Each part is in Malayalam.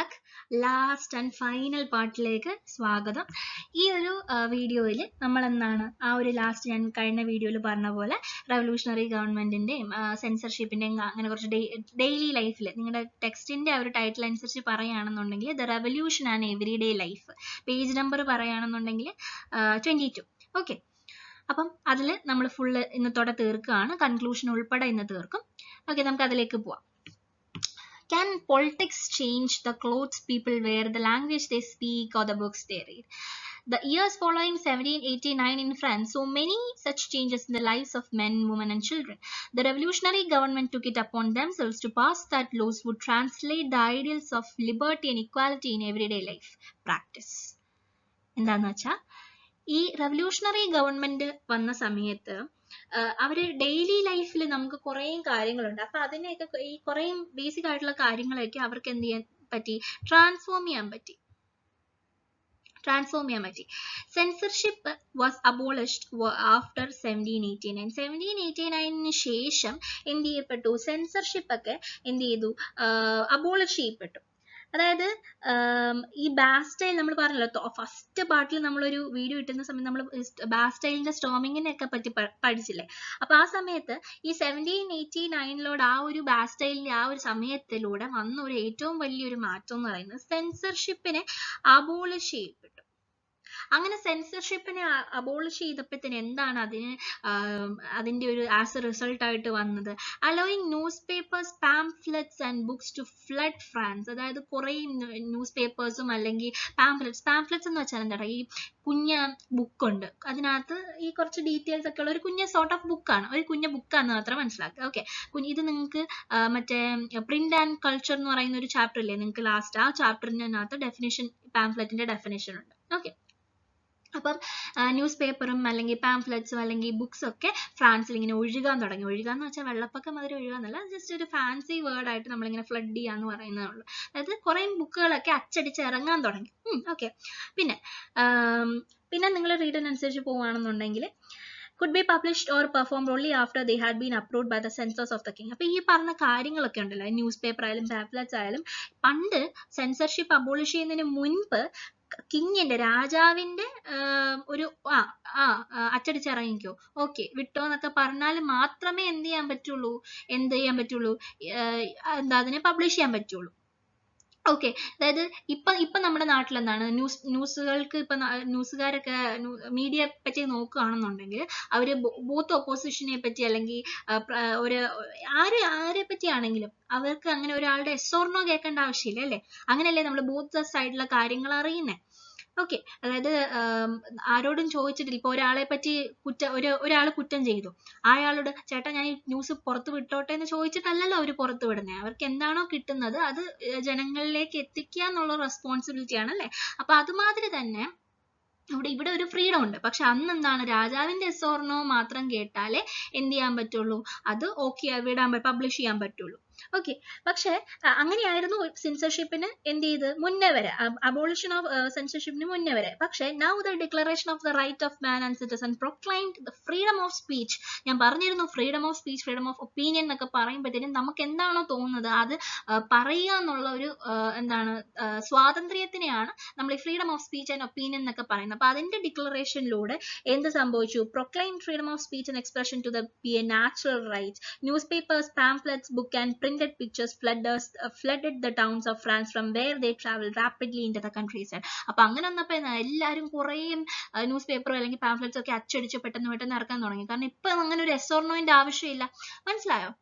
ബാക്ക്. ലാസ്റ്റ് ആൻഡ് ഫൈനൽ പാർട്ടിലേക്ക് സ്വാഗതം. ഈ ഒരു വീഡിയോയിൽ നമ്മൾ എന്താണ് ആ ഒരു ലാസ്റ്റ് ഞാൻ കഴിഞ്ഞ വീഡിയോയിൽ പറഞ്ഞ പോലെ റവല്യൂഷണറി ഗവൺമെന്റിന്റെയും സെൻസർഷിപ്പിന്റെയും അങ്ങനെ കുറച്ച് ഡെയിലി ലൈഫിൽ നിങ്ങളുടെ ടെക്സ്റ്റിന്റെ ആ ഒരു ടൈറ്റിൽ അനുസരിച്ച് പറയുകയാണെന്നുണ്ടെങ്കിൽ the revolution and everyday life, page number പറയുകയാണെന്നുണ്ടെങ്കിൽ 22. ഓക്കെ, അപ്പം അതിൽ നമ്മൾ ഫുള്ള് ഇന്നത്തോടെ തീർക്കുകയാണ്, കൺക്ലൂഷൻ ഉൾപ്പെടെ ഇന്ന് തീർക്കും. ഓക്കെ, നമുക്ക് അതിലേക്ക് പോവാം. Can politics change the clothes people wear, the language they speak, or the books they read? The years following 1789 in France saw many such changes in the lives of men, women, and children. The revolutionary government took it upon themselves to pass that laws would translate the ideals of liberty and equality in everyday life practice. എന്താന്ന് വെച്ചാൽ ഈ റവല്യൂഷണറി ഗവൺമെന്റ് വന്ന സമയത്ത് അവര് ഡെയിലി ലൈഫിൽ നമുക്ക് കുറേ കാര്യങ്ങളുണ്ട്. അപ്പൊ അതിനെയൊക്കെ ഈ കുറേ ബേസിക് ആയിട്ടുള്ള കാര്യങ്ങളൊക്കെ അവർക്ക് എന്ത് ചെയ്യാൻ പറ്റി, ട്രാൻസ്ഫോം ചെയ്യാൻ പറ്റി. Censorship was abolished after 1789. 1789 ശേഷം എന്ത് ചെയ്യപ്പെട്ടു, സെൻസർഷിപ്പ് ഒക്കെ എന്ത് ചെയ്തു, അബോളിഷ് ചെയ്യപ്പെട്ടു. അതായത് ഈ ബാസ്റ്റൈൽ നമ്മൾ പറഞ്ഞല്ലോ, ഫസ്റ്റ് പാർട്ടിൽ നമ്മളൊരു വീഡിയോ ഇട്ടുന്ന സമയത്ത് നമ്മൾ ബാസ്റ്റൈലിന്റെ സ്റ്റോമിങ്ങിനെ ഒക്കെ പറ്റി പഠിച്ചില്ലേ. അപ്പൊ ആ സമയത്ത് ഈ 1789 ആ ഒരു ബാസ്റ്റൈലിന്റെ ആ ഒരു സമയത്തിലൂടെ വന്ന ഒരു ഏറ്റവും വലിയൊരു മാറ്റം എന്ന് പറയുന്നത് സെൻസർഷിപ്പിനെ അബോളിഷ് ചെയ്യപ്പെട്ടു. അങ്ങനെ സെൻസർഷിപ്പിനെ അബോളിഷ് ചെയ്തപ്പോഴത്തേന് എന്താണ് അതിന്റെ ഒരു ആസ് എ റിസൾട്ട് ആയിട്ട് വന്നത്, allowing newspapers, pamphlets and books to flood France. അതായത് കുറെ ന്യൂസ് പേപ്പേഴ്സും അല്ലെങ്കിൽ പാംഫ്ലെറ്റ്സ് എന്ന് വെച്ചാൽ എന്താ പറയുക, ഈ കുഞ്ഞ ബുക്കുണ്ട്, അതിനകത്ത് ഈ കുറച്ച് ഡീറ്റെയിൽസ് ഒക്കെ ഉള്ള ഒരു കുഞ്ഞ സോർട്ട് ഓഫ് ബുക്കാണ്, ഒരു കുഞ്ഞ ബുക്കാന്ന് മാത്രം മനസ്സിലാക്കുക. ഓക്കെ, ഇത് നിങ്ങൾക്ക് മറ്റേ പ്രിന്റ് ആൻഡ് കൾച്ചർ എന്ന് പറയുന്ന ഒരു ചാപ്റ്റർ ഇല്ലേ നിങ്ങൾക്ക്, ലാസ്റ്റ് ആ ചാപ്റ്ററിനകത്ത് ഡെഫിനേഷൻ, പാംഫ്ലെറ്റിന്റെ ഡെഫിനേഷൻ ഉണ്ട്. ഓക്കെ, അപ്പം ന്യൂസ് പേപ്പറും അല്ലെങ്കിൽ പാംഫ്ലെറ്റ്സും അല്ലെങ്കിൽ ബുക്സ് ഒക്കെ ഫ്രാൻസിൽ ഇങ്ങനെ ഒഴുകാൻ തുടങ്ങി. ഒഴുകാന്ന് വെച്ചാൽ വെള്ളപ്പൊക്കം മാതിരി ഒഴുകാന്നല്ല, ജസ്റ്റ് ഒരു ഫാൻസി വേർഡ് ആയിട്ട് നമ്മളിങ്ങനെ ഫ്ലഡ് ചെയ്യാന്ന് പറയുന്നതേ ഉള്ളൂ. അതായത് കുറെ ബുക്കുകളൊക്കെ അച്ചടിച്ച് ഇറങ്ങാൻ തുടങ്ങി. ഓക്കെ, പിന്നെ നിങ്ങൾ റീഡിനനുസരിച്ച് പോവുകയാണെന്നുണ്ടെങ്കിൽ could be published or performed only after they had been approved by the censors of the king. അപ്പൊ ഈ പറഞ്ഞ കാര്യങ്ങളൊക്കെ ഉണ്ടല്ലോ, ന്യൂസ് പേപ്പർ ആയാലും പാംഫ്ലെറ്റ്സ് ആയാലും, പണ്ട് സെൻസർഷിപ്പ് അബോളിഷ് ചെയ്യുന്നതിന് മുൻപ് കിങ്ങിന്റെ, രാജാവിന്റെ ഒരു അച്ചടിച്ചിറങ്ങിക്കോ, ഓക്കെ വിട്ടോ എന്നൊക്കെ പറഞ്ഞാൽ മാത്രമേ എന്ത് ചെയ്യാൻ പറ്റുള്ളൂ, അതിനെ പബ്ലിഷ് ചെയ്യാൻ പറ്റുള്ളൂ. ഓക്കെ, അതായത് ഇപ്പൊ നമ്മുടെ നാട്ടിൽ എന്താണ്, ന്യൂസുകൾക്ക് ഇപ്പൊ ന്യൂസുകാരൊക്കെ മീഡിയ പറ്റി നോക്കുകയാണെന്നുണ്ടെങ്കിൽ അവര് ബൂത്ത് ഓപ്പോസിഷനെ പറ്റി അല്ലെങ്കിൽ ആരെ പറ്റിയാണെങ്കിലും അവർക്ക് അങ്ങനെ ഒരാളുടെ എസ് ഓർ നോ കേൾക്കേണ്ട ആവശ്യമില്ല അല്ലേ. അങ്ങനെയല്ലേ നമ്മൾ ബൂത്ത് സൈഡിലുള്ള കാര്യങ്ങൾ അറിയുന്നേ. ഓക്കെ, അതായത് ആരോടും ചോദിച്ചിട്ടില്ല. ഇപ്പൊ ഒരാളെ പറ്റി ഒരാൾ കുറ്റം ചെയ്തു, അയാളോട് ചേട്ടാ ഞാൻ ഈ ന്യൂസ് പുറത്ത് വിട്ടോട്ടെ എന്ന് ചോദിച്ചിട്ടല്ലല്ലോ അവർ പുറത്ത് വിടുന്നത്. അവർക്ക് എന്താണോ കിട്ടുന്നത് അത് ജനങ്ങളിലേക്ക് എത്തിക്കുക എന്നുള്ള റെസ്പോൺസിബിലിറ്റി ആണ് അല്ലേ. അപ്പൊ അതുമാതിരി തന്നെ ഇവിടെ ഒരു ഫ്രീഡം ഉണ്ട്. പക്ഷെ അന്ന് എന്താണ്, രാജാവിന്റെ എസ് ഓർ നോ മാത്രം കേട്ടാലേ എന്ത് ചെയ്യാൻ പറ്റുള്ളൂ, അത് ഓക്കെ പബ്ലിഷ് ചെയ്യാൻ പറ്റുള്ളൂ. ഓക്കെ, പക്ഷെ അങ്ങനെയായിരുന്നു സെൻസർഷിപ്പിന് എന്ത് ചെയ്ത് മുന്നേ വരെ, അബോളിഷൻ ഓഫ് സെൻസർഷിപ്പിന് മുന്നേ വരെ. പക്ഷെ now the declaration of the right of man and citizen proclaimed the freedom of speech. ഞാൻ പറഞ്ഞിരുന്നു freedom of speech, freedom of opinion എന്നൊക്കെ പറയുമ്പോഴത്തേനും നമുക്ക് എന്താണോ തോന്നുന്നത് അത് പറയുക എന്നുള്ള ഒരു സ്വാതന്ത്ര്യത്തിനെയാണ് നമ്മൾ ഈ freedom of speech and opinion എന്നൊക്കെ പറയുന്നത്. അപ്പൊ അതിന്റെ ഡിക്ലറേഷനിലൂടെ എന്ത് സംഭവിച്ചു, proclaim freedom of speech and expression to be a natural right. Newspapers, pamphlets, book and printed pictures flooded the towns of France from where they traveled rapidly into the countryside. അപ്പൊ അങ്ങനെ വന്നപ്പോ എല്ലാവരും കുറേ ന്യൂസ് പേപ്പറോ അല്ലെങ്കിൽ പാംഫ്ലെറ്റ്സ് ഒക്കെ അച്ചടിച്ച് പെട്ടെന്ന് ഇറക്കാൻ തുടങ്ങി. കാരണം ഇപ്പൊ അങ്ങനെ ഒരു എസ് ഓർ നോന്റെ ആവശ്യമില്ല. മനസ്സിലായോ?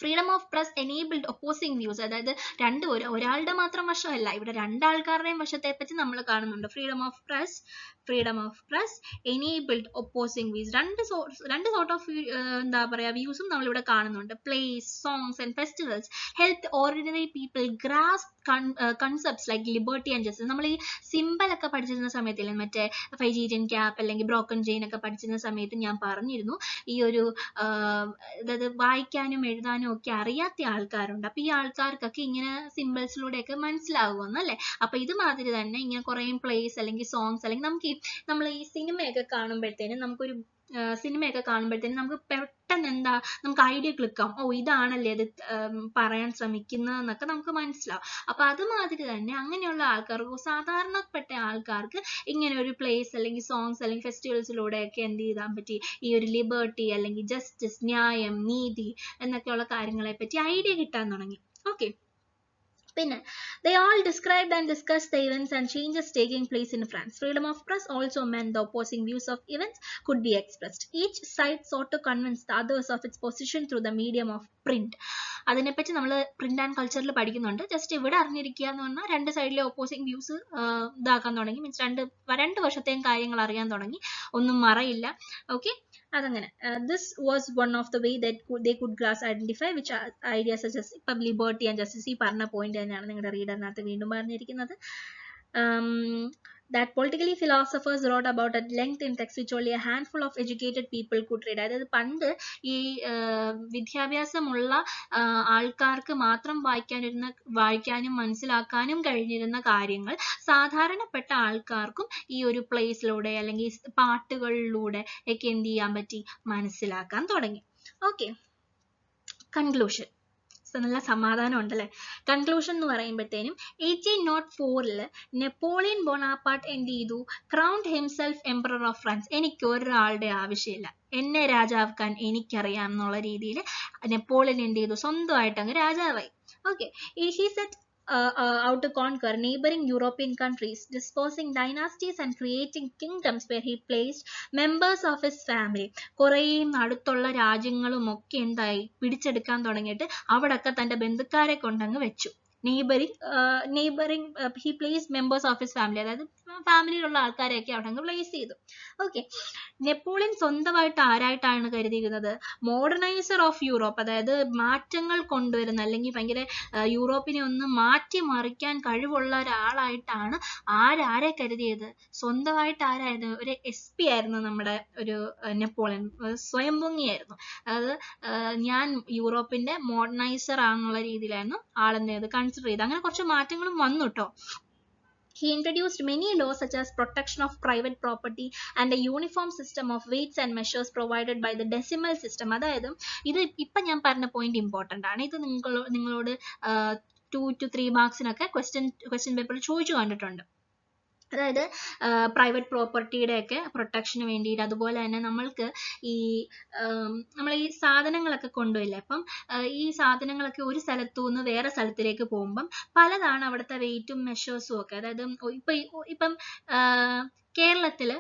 Freedom of press enabled opposing views. അതായത് ഒരാളുടെ മാത്രം വശമല്ല, ഇവിടെ രണ്ടാൾക്കാരുടെയും വശത്തെ പറ്റി നമ്മൾ കാണുന്നുണ്ട്. Freedom of press enabled opposing views. രണ്ട് സോർട്ട് ഓഫ് എന്താ പറയാ വ്യൂസും നമ്മളിവിടെ കാണുന്നുണ്ട്. Place, songs and festivals help ordinary people grasp concepts like liberty and justice. നമ്മൾ ഈ സിമ്പിൾ ഒക്കെ പഠിച്ചിരുന്ന സമയത്തില്ലേ, മറ്റേ ഫൈജീരിയൻ ക്യാപ്പ് അല്ലെങ്കിൽ ബ്രോക്കൺ ചെയിൻ ഒക്കെ പഠിച്ചിരുന്ന സമയത്ത് ഞാൻ പറഞ്ഞിരുന്നു, ഈ ഒരു അതായത് വായിക്കാനും എഴുതാനും ഒക്കെ അറിയാത്ത ആൾക്കാരുണ്ട്. അപ്പൊ ഈ ആൾക്കാർക്കൊക്കെ ഇങ്ങനെ സിമ്പിൾസിലൂടെയൊക്കെ മനസ്സിലാകുമെന്നല്ലേ. അപ്പൊ ഇതുമാതിരി തന്നെ ഇങ്ങനെ കുറേ പ്ലേസ് അല്ലെങ്കിൽ സോങ്സ് അല്ലെങ്കിൽ നമ്മൾ ഈ സിനിമയൊക്കെ കാണുമ്പോഴത്തേനും നമുക്കൊരു സിനിമയൊക്കെ കാണുമ്പോഴത്തേനും നമുക്ക് പെട്ടെന്ന് എന്താ നമുക്ക് ഐഡിയ ക്ലിക്കാവും, ഓ ഇതാണല്ലേ ഇത് പറയാൻ ശ്രമിക്കുന്നതെന്നൊക്കെ നമുക്ക് മനസ്സിലാവും. അപ്പൊ അതുമാതിരി തന്നെ അങ്ങനെയുള്ള ആൾക്കാർക്ക്, സാധാരണപ്പെട്ട ആൾക്കാർക്ക് ഇങ്ങനെ ഒരു പ്ലേസ് അല്ലെങ്കിൽ സോങ്സ് അല്ലെങ്കിൽ ഫെസ്റ്റിവൽസിലൂടെയൊക്കെ എന്ത് ചെയ്താൻ പറ്റി, ഈ ഒരു ലിബർട്ടി അല്ലെങ്കിൽ ജസ്റ്റിസ്, ന്യായം, നീതി എന്നൊക്കെയുള്ള കാര്യങ്ങളെ പറ്റി ഐഡിയ കിട്ടാൻ തുടങ്ങി. ഓക്കെ, പിന്നെ they all described and discussed the events and changes taking place in France. Freedom of press also meant the opposing views of events could be expressed. Each side sought to convince the others of its position through the medium of print. അതിനെപ്പറ്റി നമ്മൾ പ്രിന്റ് ആൻഡ് കൾച്ചറിൽ പഠിക്കുന്നുണ്ട്. ജസ്റ്റ് ഇവിടെ അറിഞ്ഞിരിക്കുക എന്ന് പറഞ്ഞാൽ രണ്ട് സൈഡിലെ ഓപ്പോസിംഗ് വ്യൂസ് ഇതാക്കാൻ തുടങ്ങി, മീൻസ് രണ്ട് വശത്തെയും കാര്യങ്ങൾ അറിയാൻ തുടങ്ങി, ഒന്നും മറയില്ല. ഓക്കെ, അതങ്ങനെ. This was one of the way that they could identify which ideas such as liberty and justice. ഈ പറഞ്ഞ പോയിന്റ് തന്നെയാണ് നിങ്ങളുടെ റീഡറിനകത്ത് വീണ്ടും പറഞ്ഞിരിക്കുന്നത്. That politically philosophers wrote about at length in text which only a handful of educated people could read. അതായത് പണ്ട് ഈ വിദ്യാഭ്യാസമുള്ള ആൾക്കാർക്ക് മാത്രം വായിക്കാനും മനസ്സിലാക്കാനും കഴിഞ്ഞിരുന്ന കാര്യങ്ങൾ സാധാരണപ്പെട്ട ആൾക്കാർക്കും ഈ ഒരു പ്ലേസിലൂടെ അല്ലെങ്കിൽ പാട്ടുകളിലൂടെ ഒക്കെ എന്ത് ചെയ്യാൻ പറ്റി, മനസ്സിലാക്കാൻ തുടങ്ങി. Okay, conclusion. നല്ല സമാധാനം ഉണ്ടല്ലേ. കൺക്ലൂഷൻ എന്ന് പറയുമ്പോഴത്തേനും 1804 നെപ്പോളിയൻ ബോണാപ്പാർട്ട് എന്ത് ചെയ്തു, crowned himself emperor of France. എനിക്ക് ഒരാളുടെ ആവശ്യമില്ല, എന്നെ രാജാവാക്കാൻ എനിക്കറിയാം എന്നുള്ള രീതിയിൽ നെപ്പോളിയൻ എന്ത് ചെയ്തു, സ്വന്തമായിട്ട് അങ്ങ് രാജാവായി. Okay, he set out to conquer neighboring European countries, disposing dynasties and creating kingdoms where he placed members of his family. കുറേ അടുത്തുള്ള രാജ്യങ്ങളും ഒക്കെ എന്തായി പിടിച്ചെടുക്കാൻ തുടങ്ങിയിട്ട് അവിടൊക്കെ തന്റെ ബന്ധുക്കാരെ കൊണ്ടങ്ങ് വെച്ചു. Neighbouring he placed members of his family, അതായത് ഫാമിലിയിലുള്ള ആൾക്കാരെയൊക്കെ അവിടെ അങ്ങ് പ്ലേസ് ചെയ്തു. ഓക്കെ, നെപ്പോളിയൻ സ്വന്തമായിട്ട് ആരായിട്ടാണ് കരുതിയിരുന്നത്, മോഡേണൈസർ ഓഫ് യൂറോപ്പ്, അതായത് മാറ്റങ്ങൾ കൊണ്ടുവരുന്ന അല്ലെങ്കിൽ ഭയങ്കര യൂറോപ്പിനെ ഒന്ന് മാറ്റിമറിക്കാൻ കഴിവുള്ള ഒരാളായിട്ടാണ് ആരെ കരുതിയത്, സ്വന്തമായിട്ട് ആരായിരുന്നു, ഒരു SP ആയിരുന്നു നമ്മുടെ ഒരു നെപ്പോളിയൻ, സ്വയം പൊങ്ങിയായിരുന്നു. അതായത് ഞാൻ യൂറോപ്പിന്റെ മോഡേണൈസർ ആണെന്നുള്ള രീതിയിലായിരുന്നു ആളെന്ത് ചെയ്ത് കൺസിഡർ ചെയ്ത്. അങ്ങനെ കുറച്ച് മാറ്റങ്ങളും വന്നു കേട്ടോ. He introduced many laws such as protection of private property and a uniform system of weights and measures provided by the decimal system. അതായത് ഇത് ഇപ്പം ഞാൻ പറഞ്ഞ പോയിന്റ് ഇമ്പോർട്ടൻ്റ് ആണ്. ഇത് നിങ്ങളോട് 2 to 3 മാർക്സിനൊക്കെ ക്വസ്റ്റ്യൻ പേപ്പറിൽ ചോദിച്ചു കണ്ടിട്ടുണ്ട്. അതായത് പ്രൈവറ്റ് പ്രോപ്പർട്ടിയുടെ ഒക്കെ പ്രൊട്ടക്ഷന് വേണ്ടിയിട്ട്, അതുപോലെ തന്നെ നമ്മൾക്ക് നമ്മൾ ഈ സാധനങ്ങളൊക്കെ കൊണ്ടുപോയില്ലേ, അപ്പം ഈ സാധനങ്ങളൊക്കെ ഒരു സ്ഥലത്തു നിന്ന് വേറെ സ്ഥലത്തിലേക്ക് പോകുമ്പം പലതാണ് അവിടുത്തെ വെയിറ്റും മെഷേഴ്സും ഒക്കെ. അതായത് ഇപ്പം കേരളത്തില്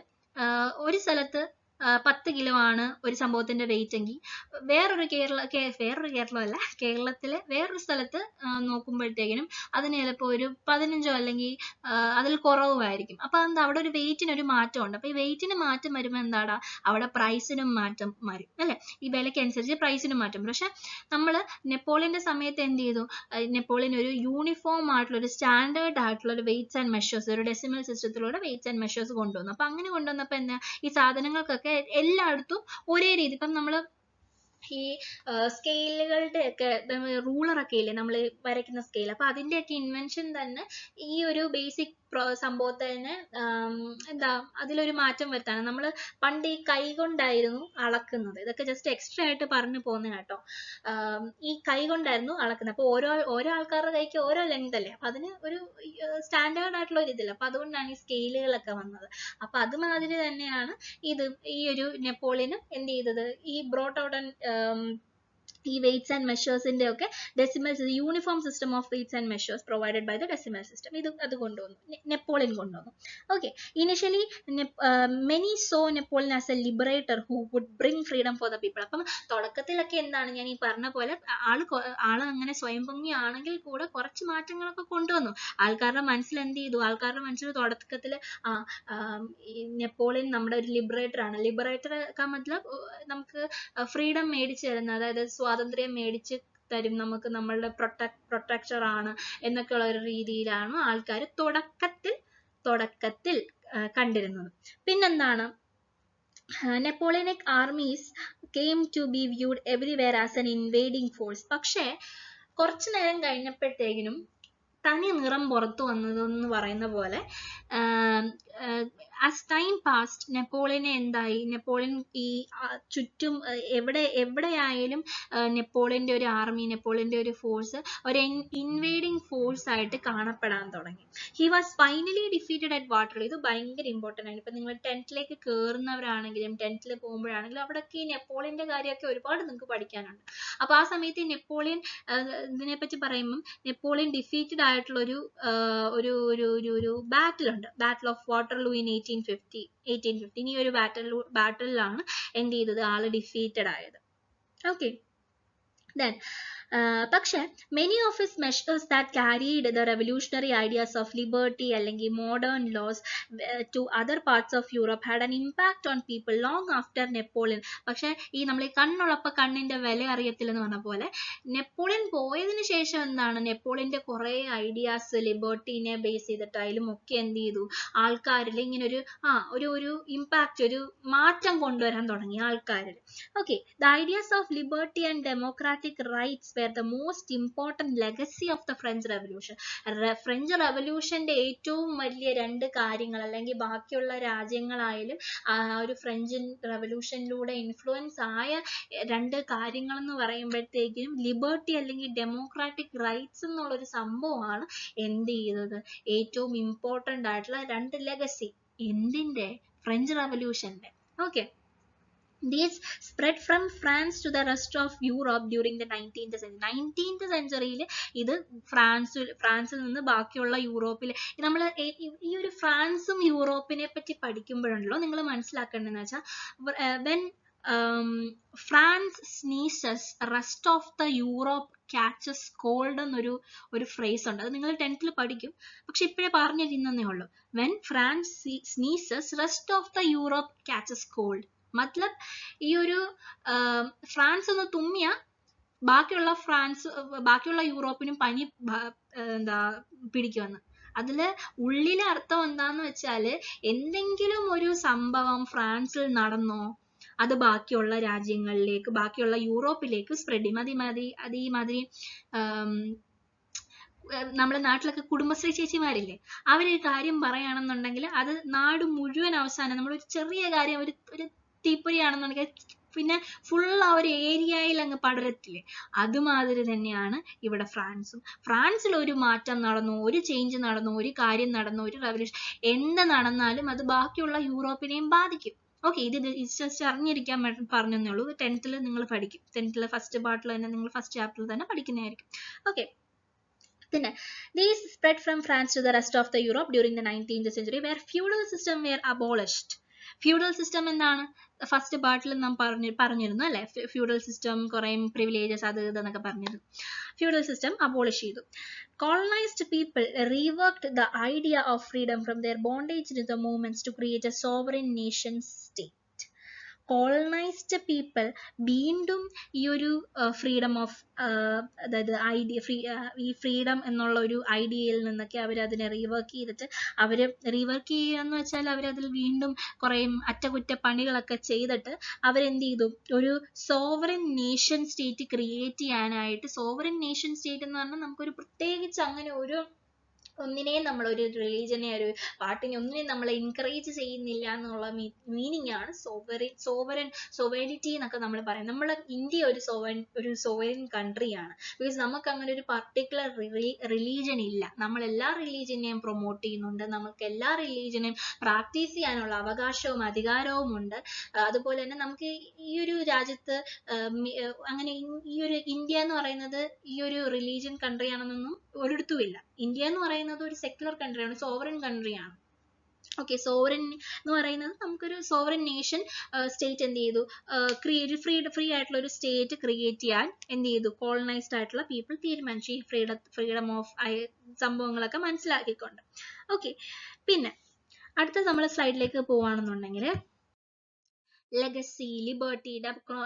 ഒരു സ്ഥലത്ത് 10 കിലോ ആണ് ഒരു സംഭവത്തിന്റെ വെയിറ്റ് എങ്കിൽ കേരളത്തിലെ വേറൊരു സ്ഥലത്ത് നോക്കുമ്പോഴത്തേക്കിനും അതിന് ചിലപ്പോൾ ഒരു 15 അല്ലെങ്കിൽ അതിൽ കുറവുമായിരിക്കും. അപ്പൊ എന്താ, അവിടെ ഒരു വെയിറ്റിന് ഒരു മാറ്റം ഉണ്ട്. അപ്പൊ ഈ വെയിറ്റിന് മാറ്റം വരുമ്പോൾ എന്താടാ, അവിടെ പ്രൈസിനും മാറ്റം വരും അല്ലെ, ഈ വിലയ്ക്ക് അനുസരിച്ച് പ്രൈസിനും മാറ്റം വരും. പക്ഷെ നമ്മള് നെപ്പോളിയന്റെ സമയത്ത് എന്ത് ചെയ്തു, നെപ്പോളിയൻ ഒരു യൂണിഫോം ആയിട്ടുള്ള ഒരു സ്റ്റാൻഡേർഡ് ആയിട്ടുള്ള ഒരു വെയിറ്റ്സ് ആൻഡ് മെഷേഴ്സ്, ഒരു ഡെസിമൽ സിസ്റ്റത്തിലൂടെ വെയിറ്റ്സ് ആൻഡ് മെഷേഴ്സ് കൊണ്ടുവന്നു. അപ്പൊ അങ്ങനെ കൊണ്ടുവന്നപ്പോ എന്താ, ഈ സാധനങ്ങൾക്കൊക്കെ എല്ലായിടത്തും ഒരേ രീതി, ഇപ്പം നമ്മള് ഈ സ്കെയിലുകളുടെ ഒക്കെ റൂളറൊക്കെ ഇല്ലേ നമ്മൾ വരയ്ക്കുന്ന സ്കെയിൽ, അപ്പൊ അതിന്റെയൊക്കെ ഇൻവെൻഷൻ തന്നെ ഈ ഒരു ബേസിക് സംഭവത്തിന് എന്താ അതിലൊരു മാറ്റം വരുത്താണ്. നമ്മൾ പണ്ട് ഈ കൈ കൊണ്ടായിരുന്നു അളക്കുന്നത്. ഇതൊക്കെ ജസ്റ്റ് എക്സ്ട്രാ ആയിട്ട് പറഞ്ഞു പോകുന്ന കേട്ടോ. ഈ കൈ കൊണ്ടായിരുന്നു അളക്കുന്നത്. അപ്പൊ ഓരോ ആൾക്കാരുടെ കൈക്ക് ഓരോ ലെങ്ത് അല്ലേ, അപ്പൊ അതിന് ഒരു സ്റ്റാൻഡേർഡ് ആയിട്ടുള്ള ഒരു ഇതില്ല. അപ്പൊ അതുകൊണ്ടാണ് ഈ സ്കെയിലുകളൊക്കെ വന്നത്. അപ്പൊ അതുമാതിരി തന്നെയാണ് ഈ ഒരു നെപ്പോളിയനും എന്ത് ചെയ്തത്, ഈ ബ്രോട്ട് ഔട്ട് ഈ വെയ്റ്റ്സ് ആൻഡ് മെഷേഴ്സിന്റെ ഒക്കെ decimals, uniform system of weights and measures provided by the decimal system, അത് കൊണ്ടുവന്നു, നെപ്പോളിയൻ കൊണ്ടുവന്നു. Okay, initially many so Napoleon as a liberator who would bring freedom for the people. അപ്പം തുടക്കത്തിലൊക്കെ എന്താണ്, ഞാൻ ഈ പറഞ്ഞ പോലെ ആള് അങ്ങനെ സ്വയം പൊങ്ങിയാണെങ്കിൽ കൂടെ കുറച്ച് മാറ്റങ്ങളൊക്കെ കൊണ്ടുവന്നു. ആൾക്കാരുടെ മനസ്സിൽ എന്ത് ചെയ്തു, ആൾക്കാരുടെ മനസ്സിൽ തുടക്കത്തില് നെപ്പോളിയൻ നമ്മുടെ ഒരു ലിബറേറ്റർ ആണ്. ലിബറേറ്റർ കാ മത്ലബ് നമുക്ക് ഫ്രീഡം മേടിച്ചു തരുന്ന, അതായത് സ്വാതന്ത്ര്യം മേടിച്ച് തരും നമുക്ക്, നമ്മളുടെ പ്രൊട്ടക്ടർ ആണ് എന്നൊക്കെയുള്ള ഒരു രീതിയിലാണ് ആൾക്കാർ തുടക്കത്തിൽ കണ്ടിരുന്നത്. പിന്നെന്താണ്, നെപ്പോളിയനിക് armies came to be viewed everywhere as an invading force. പക്ഷേ കുറച്ചു നേരം കഴിഞ്ഞപ്പോഴത്തേക്കിനും തനി നിറം പുറത്തു വന്നതെന്ന് പറയുന്ന പോലെ ആസ് ടൈം പാസ്റ്റ് നെപ്പോളിയനെ എന്തായി, നെപ്പോളിയൻ ഈ ചുറ്റും എവിടെയായാലും നെപ്പോളിയന്റെ ഒരു ആർമി, നെപ്പോളിയന്റെ ഒരു ഫോഴ്സ് ഒരു ഇൻവേഡിങ് ഫോഴ്സ് ആയിട്ട് കാണപ്പെടാൻ തുടങ്ങി. He was finally defeated at Waterloo. ഇത് ഭയങ്കര ഇമ്പോർട്ടൻ്റ് ആണ്. ഇപ്പൊ നിങ്ങൾ 10th കയറുന്നവരാണെങ്കിലും 10th പോകുമ്പോഴാണെങ്കിലും അവിടെയൊക്കെ ഈ നെപ്പോളിയന്റെ കാര്യമൊക്കെ ഒരുപാട് നിങ്ങൾക്ക് പഠിക്കാനുണ്ട്. അപ്പൊ ആ സമയത്ത് നെപ്പോളിയൻ ഇതിനെപ്പറ്റി പറയുമ്പോൾ നെപ്പോളിയൻ ഡിഫീറ്റഡ് ആയിട്ടുള്ള ഒരു ബാറ്റിൽ ഉണ്ട്, ബാറ്റിൽ ഓഫ് വാട്ടർലൂ ഇൻ 1850. ഈ ഒരു ബാറ്റിലാണ് എന്ത് ചെയ്തത്, ആള് ഡിഫീറ്റഡ് ആയത്. ഓക്കെ, then പക്ഷെ many of his measures that carried the revolutionary ideas of liberty അല്ലെങ്കിൽ modern laws to other parts of Europe had an impact on people long after Napoleon. പക്ഷെ ഈ നമ്മൾ ഈ കണ്ണുള്ളപ്പോ കണ്ണിന്റെ വില അറിയത്തില്ലെന്ന് പറഞ്ഞ പോലെ നെപ്പോളിയൻ പോയതിനു ശേഷം എന്താണ്, നെപ്പോളിയന്റെ കുറെ ഐഡിയാസ് ലിബർട്ടിനെ ബേസ് ചെയ്തിട്ടായാലും ഒക്കെ എന്ത് ചെയ്തു, ആൾക്കാരിൽ ഇങ്ങനെ ഒരു ഇമ്പാക്ട്, ഒരു മാറ്റം കൊണ്ടുവരാൻ തുടങ്ങി ആൾക്കാരിൽ. Okay, the ideas of liberty and democratic rights were the most important legacy of the French Revolution. French റെവല്യൂഷന്റെ ഏറ്റവും വലിയ രണ്ട് കാര്യങ്ങൾ, അല്ലെങ്കിൽ ബാക്കിയുള്ള രാജ്യങ്ങളായാലും ഒരു ഫ്രഞ്ച് റെവല്യൂഷനിലൂടെ ഇൻഫ്ലുവൻസ് ആയ രണ്ട് കാര്യങ്ങൾ എന്ന് പറയുമ്പോഴത്തേക്കും ലിബർട്ടി അല്ലെങ്കിൽ ഡെമോക്രാറ്റിക് റൈറ്റ്സ് എന്നുള്ളൊരു സംഭവമാണ് എന്ത് ചെയ്തത്, ഏറ്റവും ഇമ്പോർട്ടൻ്റ് ആയിട്ടുള്ള രണ്ട് ലെഗസി എന്തിന്റെ, ഫ്രഞ്ച് റെവല്യൂഷന്റെ. Okay, These spread from France to the rest of Europe during the 19th century. 19th century ഇത് ഫ്രാൻസിൽ നിന്ന് ബാക്കിയുള്ള യൂറോപ്പിൽ, നമ്മൾ ഈ ഒരു ഫ്രാൻസും യൂറോപ്പിനെ പറ്റി പഠിക്കുമ്പോഴുണ്ടല്ലോ നിങ്ങൾ മനസ്സിലാക്കേണ്ടതെന്ന് വെച്ചാൽ when France sneezes, rest of the Europe catches cold എന്നൊരു ഫ്രേസ് ഉണ്ട്. അത് നിങ്ങൾ 10th പഠിക്കും, പക്ഷെ ഇപ്പോഴേ പറഞ്ഞിരുന്നേ ഉള്ളൂ. when France sneezes, rest of the Europe catches cold. മത്ലബ് ഈ ഒരു ഫ്രാൻസ് ഒന്ന് തുമ്മിയ ബാക്കിയുള്ള യൂറോപ്പിനും പനി പിടിക്കുമെന്ന്. അതില് ഉള്ളിലെ അർത്ഥം എന്താന്ന് വെച്ചാല് എന്തെങ്കിലും ഒരു സംഭവം ഫ്രാൻസിൽ നടന്നോ അത് ബാക്കിയുള്ള രാജ്യങ്ങളിലേക്ക്, ബാക്കിയുള്ള യൂറോപ്പിലേക്ക് സ്പ്രെഡ് ചെയ്യും. അതേമാതിരി നമ്മുടെ നാട്ടിലൊക്കെ കുടുംബശ്രീ ചേച്ചിമാരില്ലേ, അവരൊരു കാര്യം പറയുകയാണെന്നുണ്ടെങ്കിൽ അത് നാട് മുഴുവൻ അവസാനം നമ്മളൊരു ചെറിയ കാര്യം, ഒരു തീപ്പൊരിയാണെന്നുണ്ടെങ്കിൽ പിന്നെ ഫുൾ ആ ഒരു ഏരിയയിൽ അങ്ങ് പടരത്തില്ലേ, അതുമാതിരി തന്നെയാണ് ഇവിടെ ഫ്രാൻസിൽ ഒരു മാറ്റം നടന്നു, ഒരു ചേഞ്ച് നടന്നു, ഒരു കാര്യം നടന്നു, ഒരു റെവല്യൂഷൻ എന്ത് നടന്നാലും അത് ബാക്കിയുള്ള യൂറോപ്പിനെയും ബാധിക്കും. ഓക്കെ, ഇത് ജസ്റ്റ് അറിഞ്ഞിരിക്കാൻ പറഞ്ഞതേ ഉള്ളൂ. 10th നിങ്ങൾ പഠിക്കും, 10th ഫസ്റ്റ് പാർട്ടിൽ തന്നെ, നിങ്ങൾ ഫസ്റ്റ് ചാപ്റ്ററിൽ തന്നെ പഠിക്കുന്നതായിരിക്കും. ഓക്കെ, പിന്നെ these spread from France to the rest of the Europe during the 19th century where feudal system were abolished. Feudal system എന്താണ്, ഫസ്റ്റ് പാർട്ടിൽ നാം പറഞ്ഞിരുന്നു അല്ലെ, ഫ്യൂഡൽ സിസ്റ്റം കുറെ പ്രിവിലേജസ് അത് ഇതെന്നൊക്കെ പറഞ്ഞിരുന്നു. ഫ്യൂഡൽ സിസ്റ്റം അബോളിഷ് ചെയ്തു. Colonized people reworked the idea of freedom from their bondage to the movements to create a sovereign nation state. Colonized people വീണ്ടും ഈ ഒരു ഫ്രീഡം ഓഫ്, അതായത് ഈ ഫ്രീഡം എന്നുള്ള ഒരു ഐഡിയയിൽ നിന്നൊക്കെ അവർ അതിനെ റീവർക്ക് ചെയ്തിട്ട്, റീവർക്ക് ചെയ്യുക എന്ന് വെച്ചാൽ അവരതിൽ വീണ്ടും കുറെ അറ്റകുറ്റപ്പണികളൊക്കെ ചെയ്തിട്ട് അവരെന്ത് ചെയ്തു, ഒരു സോവറിൻ നേഷൻ സ്റ്റേറ്റ് ക്രിയേറ്റ് ചെയ്യാനായിട്ട്. സോവറിൻ നേഷൻ സ്റ്റേറ്റ് എന്ന് പറഞ്ഞാൽ നമുക്കൊരു പ്രത്യേകിച്ച് അങ്ങനെ ഒന്നിനെയും നമ്മൾ, ഒരു റിലീജനെ, ഒരു പാർട്ടിനെ ഒന്നിനെയും നമ്മൾ എൻകറേജ് ചെയ്യുന്നില്ല എന്നുള്ള മീനിങ് ആണ് സോവറിറ്റി എന്നൊക്കെ നമ്മൾ പറയും. നമ്മൾ ഇന്ത്യ ഒരു സോവറിൻ കൺട്രിയാണ്. ബിക്കോസ് നമുക്ക് അങ്ങനെ ഒരു പർട്ടിക്കുലർ റിലീജൻ ഇല്ല. നമ്മൾ എല്ലാ റിലീജനെയും പ്രൊമോട്ട് ചെയ്യുന്നുണ്ട്, നമുക്ക് എല്ലാ റിലീജനെയും പ്രാക്ടീസ് ചെയ്യാനുള്ള അവകാശവും അധികാരവും ഉണ്ട്. അതുപോലെ തന്നെ നമുക്ക് ഈ ഒരു രാജ്യത്ത് അങ്ങനെ ഈ ഒരു ഇന്ത്യ എന്ന് പറയുന്നത് ഈ ഒരു റിലീജിയൻ കൺട്രി ആണെന്നൊന്നും ഒരിടത്തും ഇല്ല. ഇന്ത്യ എന്ന് പറയുന്നത് ഒരു സെക്യുലർ കൺട്രിയാണ്, സോവറിൻ കൺട്രിയാണ്. ഓക്കെ, സോവറിൻ എന്ന് പറയുന്നത് നമുക്കൊരു സോവറിൻ നേഷൻ സ്റ്റേറ്റ് എന്ത് ചെയ്തു, ഫ്രീ ആയിട്ടുള്ള ഒരു സ്റ്റേറ്റ് ക്രിയേറ്റ് ചെയ്യാൻ എന്ത് ചെയ്തു, കോളനൈസ്ഡ് ആയിട്ടുള്ള പീപ്പിൾ തീരുമാനിച്ചു. ഈ ഫ്രീഡം ഓഫ് സംഭവങ്ങളൊക്കെ മനസ്സിലാക്കിക്കൊണ്ട്. ഓക്കെ, പിന്നെ അടുത്ത നമ്മൾ സ്ലൈഡിലേക്ക് പോവാണെന്നുണ്ടെങ്കിൽ legacy, liberty,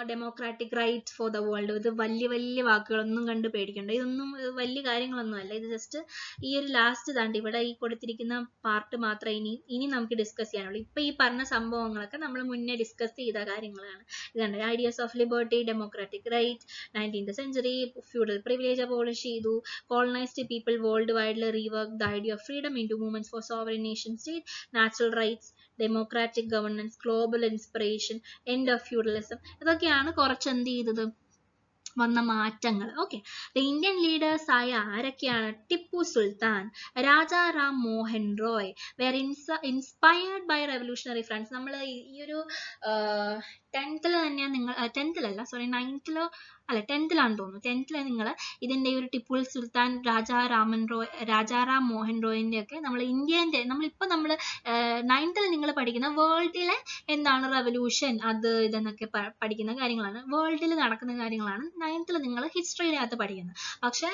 democratic right for the world. ഇത് വലിയ വാക്കുകളൊന്നും കണ്ട് പേടിക്കണ്ട, ഇതൊന്നും വലിയ കാര്യങ്ങളൊന്നും അല്ല. ഇത് ജസ്റ്റ് ഈ ഒരു ലാസ്റ്റ് താണ്ട് ഇവിടെ ഈ കൊടുത്തിരിക്കുന്ന പാർട്ട് മാത്രമേ ഇനി നമുക്ക് ഡിസ്കസ് ചെയ്യാനുള്ളൂ. ഇപ്പൊ ഈ പറഞ്ഞ സംഭവങ്ങളൊക്കെ നമ്മൾ മുന്നേ ഡിസ്കസ് ചെയ്ത കാര്യങ്ങളാണ്. ഇതാണ് ideas of liberty, democratic right, 19th century, feudal privilege abolish ചെയ്തു, കോളനൈസ്ഡ് പീപ്പിൾ വേൾഡ് വൈഡിൽ rework the idea of freedom into movements for sovereign nation state, natural rights, democratic governance, global inspiration, end of feudalism. ഇതൊക്കെയാണ് കുറച്ച് എന്ത് ചെയ്തത് വന്ന മാറ്റങ്ങൾ. ഓക്കെ, ഇന്ത്യൻ ലീഡേഴ്സ് ആയ ആരൊക്കെയാണ്? Tipu Sultan, Raja Ram Mohan Roy were inspired by revolutionary friends. നമ്മൾ ഈ ഒരു 10th തന്നെ നിങ്ങൾ 10th തോന്നുന്നു. 10th നിങ്ങൾ ഇതിന്റെ ഒരു ടിപ്പു സുൽത്താൻ, രാജാറാം മോഹൻ റോയിന്റെ ഒക്കെ നമ്മൾ ഇന്ത്യന്റെ നമ്മളിപ്പോ നമ്മൾ 9th നിങ്ങൾ പഠിക്കുന്ന വേൾഡിലെ എന്താണ് റെവല്യൂഷൻ, അത് ഇതെന്നൊക്കെ പഠിക്കുന്ന കാര്യങ്ങളാണ്, വേൾഡിൽ നടക്കുന്ന കാര്യങ്ങളാണ് 9th നിങ്ങൾ ഹിസ്റ്ററിയിനകത്ത് പഠിക്കുന്നത്. പക്ഷെ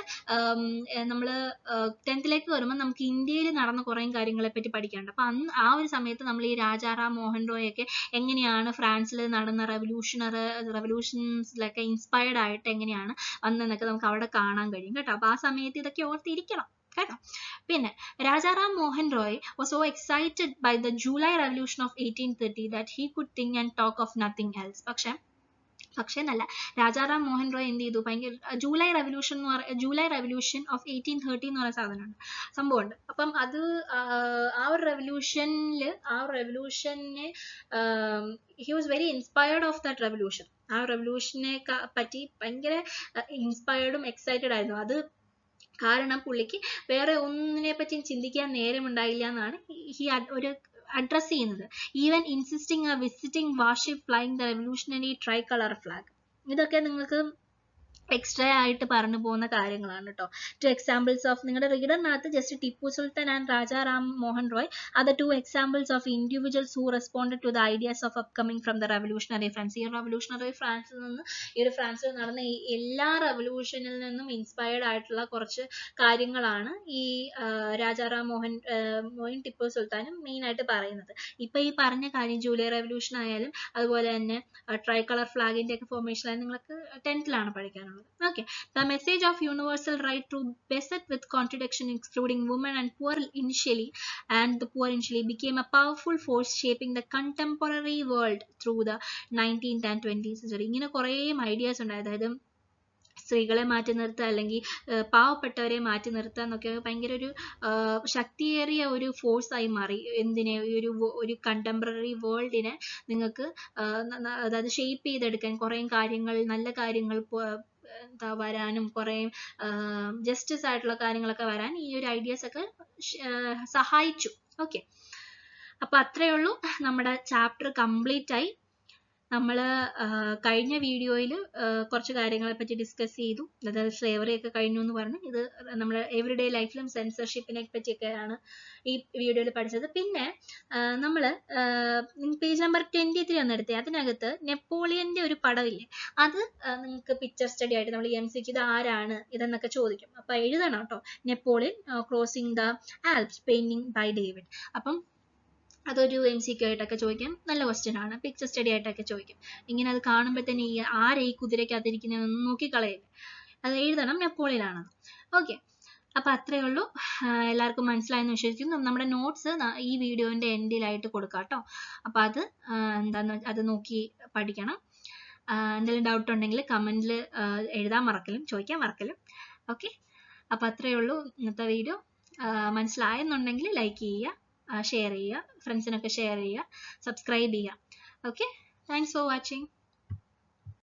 നമ്മൾ 10th വരുമ്പോൾ നമുക്ക് ഇന്ത്യയിൽ നടന്ന കുറേ കാര്യങ്ങളെ പറ്റി പഠിക്കാനുണ്ട്. അപ്പൊ അന്ന് ആ ഒരു സമയത്ത് നമ്മൾ ഈ രാജാറാം മോഹൻ റോയ് ഒക്കെ എങ്ങനെയാണ് ഫ്രാൻസിൽ നടന്ന റെവല്യൂഷൻസിലൊക്കെ ഇൻസ്പയർഡ് ആയിട്ട് എങ്ങനെയാണ് വന്നതെന്നൊക്കെ നമുക്ക് അവിടെ കാണാൻ കഴിയും കേട്ടോ. അപ്പൊ ആ സമയത്ത് ഇതൊക്കെ ഓർത്തിരിക്കണം കേട്ടോ. പിന്നെ Rajaram Mohan Roy was so excited by the July Revolution of 1830 that he could think and talk of nothing else. പക്ഷേ എന്നല്ല, രാജാറാം മോഹൻ റോയ് എന്ത് ചെയ്തു, ഭയങ്കര ജൂലൈ റെവല്യൂഷൻ ഓഫ് 1830 എന്ന് പറയുന്ന സാധനമുണ്ട്, സംഭവമുണ്ട്. അപ്പം അത് ആ ഒരു റെവല്യൂഷനെ he was very inspired of that revolution. ആ റെവല്യൂഷനെ പറ്റി ഭയങ്കര ഇൻസ്പയർഡും എക്സൈറ്റഡ് ആയിരുന്നു. അത് കാരണം പുള്ളിക്ക് വേറെ ഒന്നിനെ പറ്റിയും ചിന്തിക്കാൻ നേരമുണ്ടായില്ല എന്നാണ് ഒരു അഡ്രസ് ചെയ്യുന്നത്. Even insisting visiting warship flying the revolutionary tricolour flag. ഇതൊക്കെ നിങ്ങൾക്ക് എക്സ്ട്രാ ആയിട്ട് പറഞ്ഞു പോകുന്ന കാര്യങ്ങളാണ് കേട്ടോ. 2 examples of നിങ്ങളുടെ റീഡറിനകത്ത് just Tipu Sultan and Raja Ram Mohan Roy are the 2 examples of individuals who responded to the ideas of upcoming from the revolutionary France. ഈ റെവല്യൂഷണറി ഫ്രാൻസിൽ നിന്ന്, ഈ ഒരു ഫ്രാൻസിൽ നടന്ന എല്ലാ റെവല്യൂഷനിൽ നിന്നും ഇൻസ്പയർഡ് ആയിട്ടുള്ള കുറച്ച് കാര്യങ്ങളാണ് ഈ രാജാറാം മോഹൻ ടിപ്പു സുൽത്താനും മെയിൻ ആയിട്ട് പറയുന്നത്. ഇപ്പൊ ഈ പറഞ്ഞ കാര്യം ജൂലൈ റെവല്യൂഷൻ ആയാലും അതുപോലെ തന്നെ ട്രൈ കളർ ഫ്ലാഗിന്റെ ഒക്കെ ഫോർമേഷൻ ആയാലും നിങ്ങൾക്ക് 10th പഠിക്കാനുള്ളത്. Okay, the message of universal right to beset with contradiction, excluding women and poor initially became a powerful force shaping the contemporary world through the 19th and 20th century. ഇങ്ങനെ കുറേ ഐഡിയാസ് ഉണ്ട്. അതായത് സ്ത്രീകളെ മാറ്റി നിർത്തുക, അല്ലെങ്കിൽ പാവപ്പെട്ടവരെ മാറ്റി നിർത്തുക എന്നൊക്കെ ഭയങ്കര ഒരു ശക്തിയേറിയ ഒരു ഫോഴ്സായി മാറി. എന്തിനെ, ഒരു കണ്ടംപററി വേൾഡിനെ നിങ്ങൾക്ക് അതായത് ഷേപ്പ് ചെയ്തെടുക്കാൻ കുറേ കാര്യങ്ങൾ, നല്ല കാര്യങ്ങൾ വരാനും കുറേ ജസ്റ്റിസ് ആയിട്ടുള്ള കാര്യങ്ങളൊക്കെ വരാൻ ഈ ഒരു ഐഡിയാസ് ഒക്കെ സഹായിച്ചു. ഓക്കെ, അപ്പൊ അത്രയേ ഉള്ളൂ. നമ്മുടെ ചാപ്റ്റർ കംപ്ലീറ്റ് ആയി. നമ്മൾ കഴിഞ്ഞ വീഡിയോയിൽ കുറച്ച് കാര്യങ്ങളെ പറ്റി ഡിസ്കസ് ചെയ്തു. അതായത് സ്ലേവറി ഒക്കെ കഴിഞ്ഞു എന്ന് പറഞ്ഞു. ഇത് നമ്മുടെ എവറിഡേ ലൈഫിലും സെൻസർഷിപ്പിനെ പറ്റിയൊക്കെയാണ് ഈ വീഡിയോയിൽ പഠിച്ചത്. പിന്നെ നമ്മൾ പേജ് നമ്പർ 23 എന്നെടുത്തേ, അതിനകത്ത് നെപ്പോളിയന്റെ ഒരു പടമില്ലേ, അത് നിങ്ങൾക്ക് പിക്ചർ സ്റ്റഡി ആയിട്ട് നമ്മൾ MCQ ഇത് ആരാണ് ഇതെന്നൊക്കെ ചോദിക്കും. അപ്പൊ എഴുതണം കേട്ടോ. Napoleon crossing the Alps painting by David. അപ്പം അതൊരു MCQ ആയിട്ടൊക്കെ ചോദിക്കാം. നല്ല ക്വസ്റ്റ്യൻ ആണ്. പിക്ചർ സ്റ്റഡി ആയിട്ടൊക്കെ ചോദിക്കും. ഇങ്ങനെ അത് കാണുമ്പോൾ തന്നെ ആരെ ഈ കുതിരയ്ക്കകത്തിരിക്കുന്നതെന്ന് നോക്കിക്കളയില്ല, അത് എഴുതണം നെപ്പോളിയൻ ആണ്. ഓക്കെ, അപ്പൊ അത്രയേ ഉള്ളൂ. എല്ലാവർക്കും മനസ്സിലായെന്ന് വിശ്വസിക്കുന്നു. നമ്മുടെ നോട്ട്സ് ഈ വീഡിയോന്റെ എൻഡിലായിട്ട് കൊടുക്കാം കേട്ടോ. അപ്പൊ അത് അത് നോക്കി പഠിക്കണം. എന്തെങ്കിലും ഡൗട്ട് ഉണ്ടെങ്കിൽ കമന്റിൽ എഴുതാൻ മറക്കലും ചോദിക്കാൻ മറക്കലും. ഓക്കെ, അപ്പൊ അത്രയേ ഉള്ളൂ ഇന്നത്തെ വീഡിയോ. മനസ്സിലായെന്നുണ്ടെങ്കിൽ ലൈക്ക് ചെയ്യുക, ഷെയർ ചെയ്യുക, ഫ്രണ്ട്സിനൊക്കെ ഷെയർ ചെയ്യുക, സബ്സ്ക്രൈബ് ചെയ്യുക. Okay, thanks for watching.